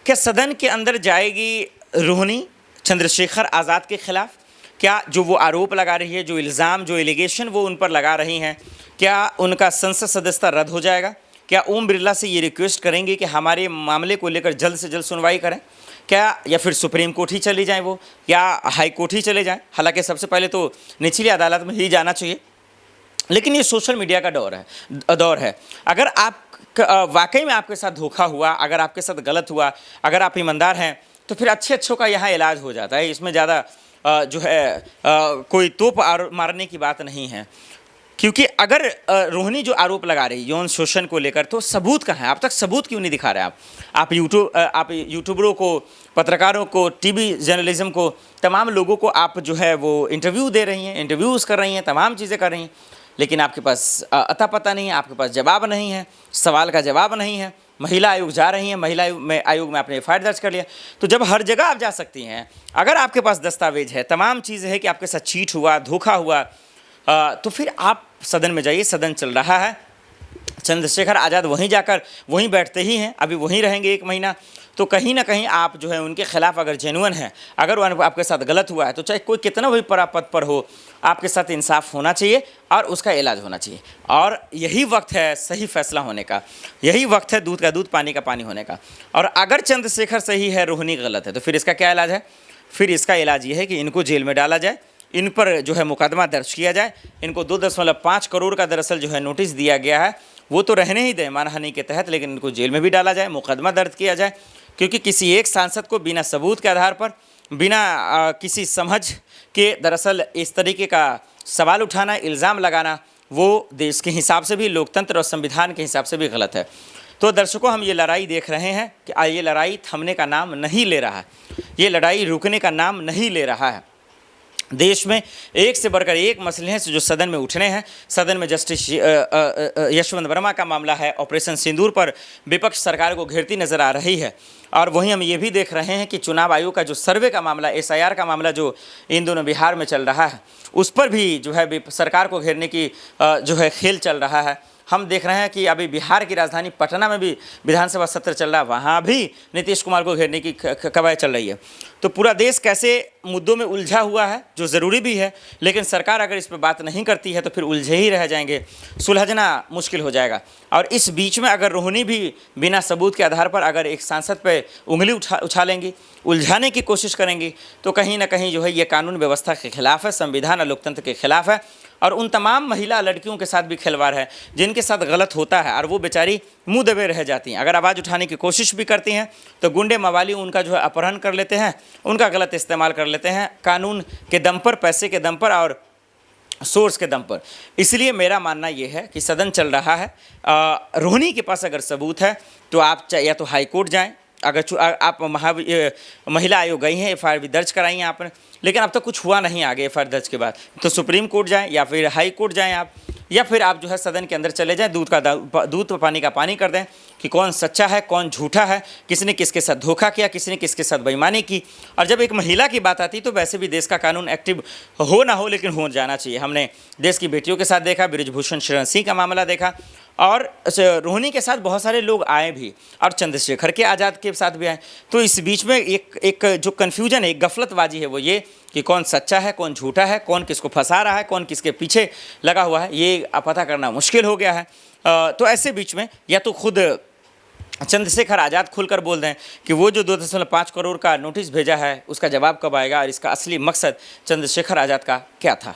क्या सदन के अंदर जाएगी रोहिणी चंद्रशेखर आज़ाद के खिलाफ? क्या जो वो आरोप लगा रही है, जो इल्ज़ाम, जो एलिगेशन वो उन पर लगा रही हैं, क्या उनका संसद सदस्यता रद्द हो जाएगा? क्या ओम बिरला से ये रिक्वेस्ट करेंगे कि हमारे मामले को लेकर जल्द से जल्द सुनवाई करें? क्या या फिर सुप्रीम कोर्ट ही चली जाएं वो, या हाई कोर्ट ही चले जाएं? हालांकि सबसे पहले तो निचली अदालत में ही जाना चाहिए, लेकिन ये सोशल मीडिया का दौर है। अगर आप वाकई में आपके साथ धोखा हुआ, अगर आपके साथ गलत हुआ, अगर आप ईमानदार हैं, तो फिर अच्छों का यहाँ इलाज हो जाता है। इसमें ज़्यादा जो है कोई तोप मारने की बात नहीं है, क्योंकि अगर रोहिणी जो आरोप लगा रही यौन शोषण को लेकर, तो सबूत कहाँ है? अब तक सबूत क्यों नहीं दिखा रहे आप यूट्यूबरों को, पत्रकारों को, टीवी जर्नलिज्म को, तमाम लोगों को आप जो है वो इंटरव्यू दे रही हैं, इंटरव्यूज़ कर रही हैं, तमाम चीज़ें कर रही हैं, लेकिन आपके पास अता पता नहीं है, आपके पास जवाब नहीं है, सवाल का जवाब नहीं है। महिला आयोग जा रही हैं, महिला आयोग में आपने एफआईआर दर्ज कर लिया। तो जब हर जगह आप जा सकती हैं, अगर आपके पास दस्तावेज है, तमाम चीज़ें हैं कि आपके साथ चीट हुआ, धोखा हुआ, तो फिर आप सदन में जाइए। सदन चल रहा है, चंद्रशेखर आज़ाद वहीं जाकर वहीं बैठते ही हैं, अभी वहीं रहेंगे 1 महीना। तो कहीं ना कहीं आप जो है उनके खिलाफ अगर जेन्युइन है, अगर वो आपके साथ गलत हुआ है, तो चाहे कोई कितना भी बड़ा पद पर हो, आपके साथ इंसाफ होना चाहिए और उसका इलाज होना चाहिए। और यही वक्त है सही फैसला होने का, यही वक्त है दूध का दूध, पानी का पानी होने का। और अगर चंद्रशेखर सही है, रोहिणी गलत है, तो फिर इसका क्या इलाज है? फिर इसका इलाज ये है कि इनको जेल में डाला जाए, इन पर जो है मुकदमा दर्ज किया जाए। इनको 2.5 करोड़ का दरअसल जो है नोटिस दिया गया है, वो तो रहने ही दें मानहानि के तहत, लेकिन इनको जेल में भी डाला जाए, मुकदमा दर्ज किया जाए। क्योंकि किसी एक सांसद को बिना सबूत के आधार पर, बिना किसी समझ के दरअसल इस तरीके का सवाल उठाना, इल्ज़ाम लगाना, वो देश के हिसाब से भी, लोकतंत्र और संविधान के हिसाब से भी गलत है। तो दर्शकों, हम ये लड़ाई देख रहे हैं कि ये लड़ाई थमने का नाम नहीं ले रहा है, ये लड़ाई रुकने का नाम नहीं ले रहा है। देश में एक से बढ़कर एक मसले हैं जो सदन में उठने हैं। सदन में जस्टिस यशवंत वर्मा का मामला है, ऑपरेशन सिंदूर पर विपक्ष सरकार को घेरती नजर आ रही है। और वहीं हम ये भी देख रहे हैं कि चुनाव आयोग का जो सर्वे का मामला, SIR का मामला जो इन दोनों बिहार में चल रहा है, उस पर भी जो है सरकार को घेरने की जो है खेल चल रहा है। हम देख रहे हैं कि अभी बिहार की राजधानी पटना में भी विधानसभा सत्र चल रहा है, वहाँ भी नीतीश कुमार को घेरने की कवायद चल रही है। तो पूरा देश कैसे मुद्दों में उलझा हुआ है, जो ज़रूरी भी है, लेकिन सरकार अगर इस पर बात नहीं करती है तो फिर उलझे ही रह जाएंगे, सुलझना मुश्किल हो जाएगा। और इस बीच में अगर रोहिणी भी बिना सबूत के आधार पर अगर एक सांसद पर उंगली उछालेंगी, उलझाने की कोशिश करेंगी, तो कहीं ना कहीं जो है ये कानून व्यवस्था के खिलाफ है, संविधान और लोकतंत्र के खिलाफ है, और उन तमाम महिला लड़कियों के साथ भी खिलवाड़ है जिनके साथ गलत होता है और वो बेचारी मुंह दबे रह जाती हैं। अगर आवाज़ उठाने की कोशिश भी करती हैं तो गुंडे मवाली उनका जो है अपहरण कर लेते हैं, उनका गलत इस्तेमाल कर लेते हैं, कानून के दम पर, पैसे के दम पर और सोर्स के दम पर। इसलिए मेरा मानना ये है कि सदन चल रहा है, रोहिणी के पास अगर सबूत है तो आप या तो हाई कोर्ट जाएँ, अगर आप महिला आयोग गई हैं, एफआईआर भी दर्ज कराई हैं आपने, लेकिन अब तक कुछ हुआ नहीं आगे एफआईआर दर्ज के बाद, तो सुप्रीम कोर्ट जाएं या फिर हाई कोर्ट जाएं आप, या फिर आप जो है सदन के अंदर चले जाएं, दूध पानी का पानी कर दें कि कौन सच्चा है, कौन झूठा है, किसने किसके साथ धोखा किया, किसने किसके साथ बेईमानी की। और जब एक महिला की बात आती तो वैसे भी देश का कानून एक्टिव हो ना हो, लेकिन हो जाना चाहिए। हमने देश की बेटियों के साथ देखा, बृजभूषण शरण सिंह का मामला देखा, और रोहिणी के साथ बहुत सारे लोग आए भी, और चंद्रशेखर के आज़ाद के साथ भी आए। तो इस बीच में एक जो कन्फ्यूजन है, एक गफलतबाजी है, वो ये कि कौन सच्चा है, कौन झूठा है, कौन किसको फंसा रहा है, कौन किसके पीछे लगा हुआ है, ये पता करना मुश्किल हो गया है। तो ऐसे बीच में या तो खुद चंद्रशेखर आज़ाद खुलकर बोल दें कि वो जो 2.5 करोड़ का नोटिस भेजा है उसका जवाब कब आएगा, और इसका असली मकसद चंद्रशेखर आज़ाद का क्या था।